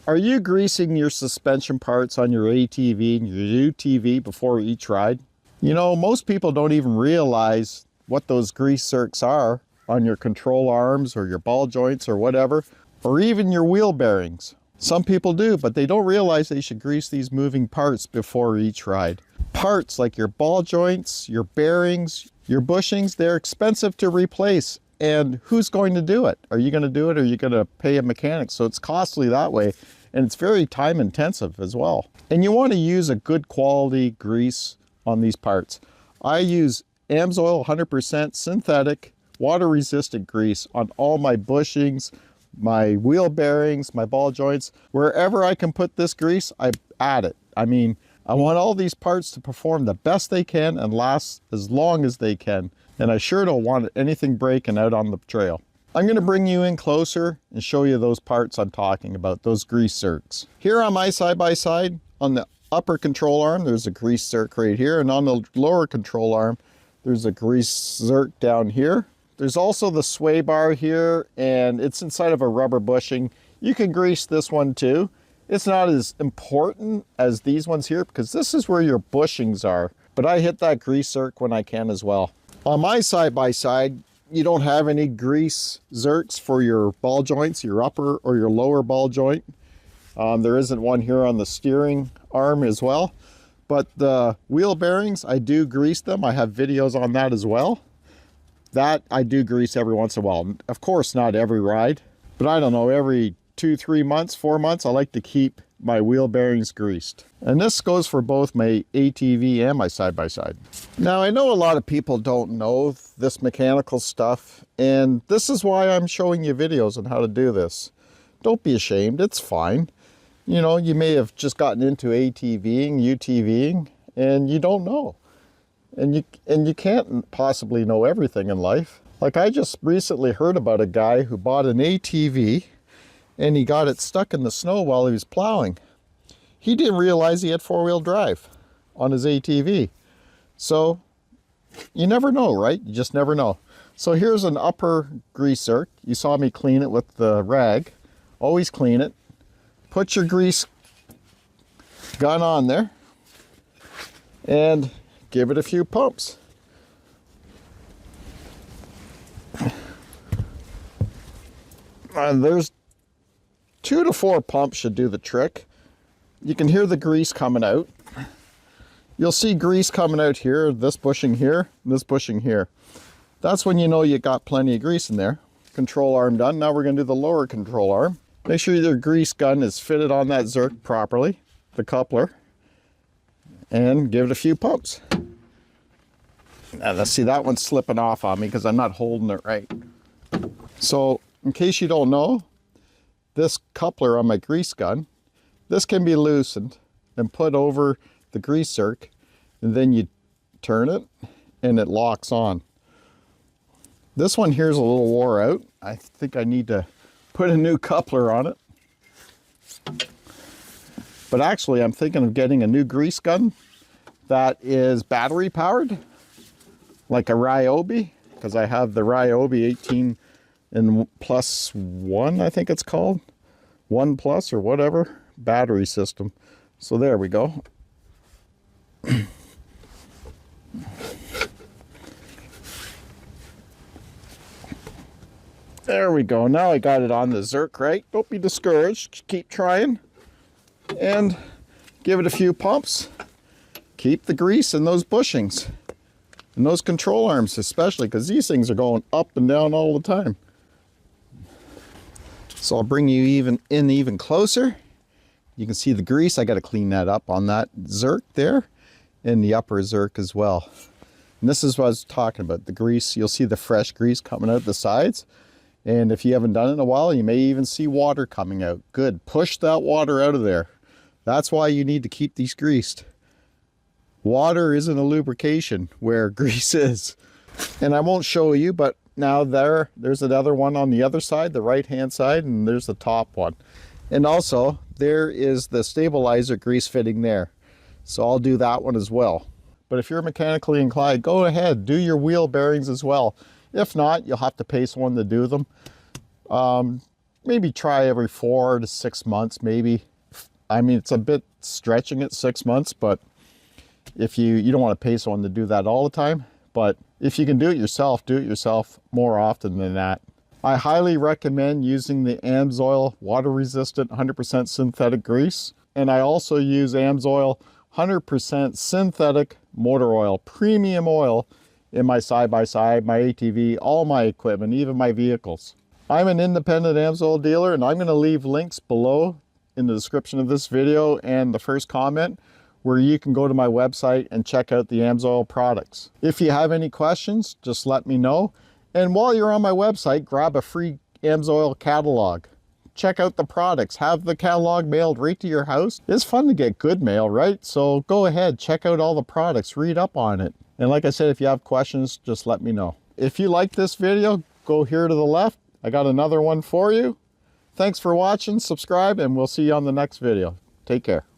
Are you greasing your suspension parts on your ATV and your UTV before each ride? You know, most people don't even realize what those grease zerks are on your control arms or your ball joints or whatever, or even your wheel bearings. Some people do, but they don't realize they should grease these moving parts before each ride. Parts like your ball joints, your bearings, your bushings, they're expensive to replace. And who's going to do it? Are you going to do it, or are you going to pay a mechanic? So it's costly that way, and it's very time intensive as well. And you want to use a good quality grease on these parts. I use AMSOIL 100% synthetic water resistant grease on all my bushings, my wheel bearings, my ball joints. Wherever I can put this grease, I add it. I mean, I want all these parts to perform the best they can and last as long as they can. And I sure don't want anything breaking out on the trail. I'm going to bring you in closer and show you those parts I'm talking about, those grease zerks. Here on my side-by-side, on the upper control arm, there's a grease zerk right here. And on the lower control arm, there's a grease zerk down here. There's also the sway bar here, and it's inside of a rubber bushing. You can grease this one too. It's not as important as these ones here because this is where your bushings are. But I hit that grease zerk when I can as well. On my side-by-side, you don't have any grease zerks for your ball joints, your upper or your lower ball joint. There isn't one here on the steering arm as well. But the wheel bearings, I do grease them. I have videos on that as well. That I do grease every once in a while. Of course, not every ride, but I don't know, every 2, 3 months, 4 months, I like to keep my wheel bearings greased. And this goes for both my ATV and my side-by-side. Now, I know a lot of people don't know this mechanical stuff, and this is why I'm showing you videos on how to do this. Don't be ashamed, it's fine. You know, you may have just gotten into ATVing, UTVing, and you don't know. And you can't possibly know everything in life. Like, I just recently heard about a guy who bought an ATV and he got it stuck in the snow while he was plowing. He didn't realize he had four-wheel drive on his ATV. So you never know, right? You just never know. So here's an upper grease zerk. You saw me clean it with the rag. Always clean it. Put your grease gun on there and give it a few pumps. And there's 2 to 4 pumps should do the trick. You can hear the grease coming out. You'll see grease coming out here, this bushing here, this bushing here. That's when you know you got plenty of grease in there. Control arm done. Now we're going to do the lower control arm. Make sure your grease gun is fitted on that zerk properly, the coupler, and give it a few pumps. Now let's see, that one's slipping off on me because I'm not holding it right. So in case you don't know, this coupler on my grease gun, this can be loosened and put over the grease zerk, and then you turn it and it locks on. This one here is a little wore out. I think I need to put a new coupler on it. But actually, I'm thinking of getting a new grease gun that is battery powered, like a Ryobi, because I have the Ryobi 18 and +1, I think it's called, 1 Plus or whatever, battery system. So there we go. There we go. Now I got it on the zerk right. Don't be discouraged. Keep trying and give it a few pumps. Keep the grease in those bushings and those control arms, especially because these things are going up and down all the time. So I'll bring you even closer. You can see the grease. I got to clean that up on that zerk there and the upper zerk as well. And this is what I was talking about, the grease. You'll see the fresh grease coming out the sides. And if you haven't done it in a while, you may even see water coming out. Good. Push that water out of there. That's why you need to keep these greased. Water isn't a lubrication where grease is. And I won't show you, but now there's another one on the other side, the right-hand side, and there's the top one. And also, there is the stabilizer grease fitting there. So I'll do that one as well. But if you're mechanically inclined, go ahead, do your wheel bearings as well. If not, you'll have to pay someone to do them. maybe try every 4 to 6 months, maybe. I mean, it's a bit stretching it 6 months, but if you don't want to pay someone to do that all the time, but if you can do it yourself more often than that. I highly recommend using the AMSOIL water resistant 100% synthetic grease. And I also use AMSOIL 100% synthetic motor oil, premium oil in my side-by-side, my ATV, all my equipment, even my vehicles. I'm an independent AMSOIL dealer, and I'm going to leave links below in the description of this video and the first comment where you can go to my website and check out the AMSOIL products. If you have any questions, just let me know. And while you're on my website, grab a free AMSOIL catalog. Check out the products, have the catalog mailed right to your house. It's fun to get good mail, right? So go ahead, check out all the products, read up on it. And like I said, if you have questions, just let me know. If you like this video, go here to the left. I got another one for you. Thanks for watching, subscribe, and we'll see you on the next video. Take care.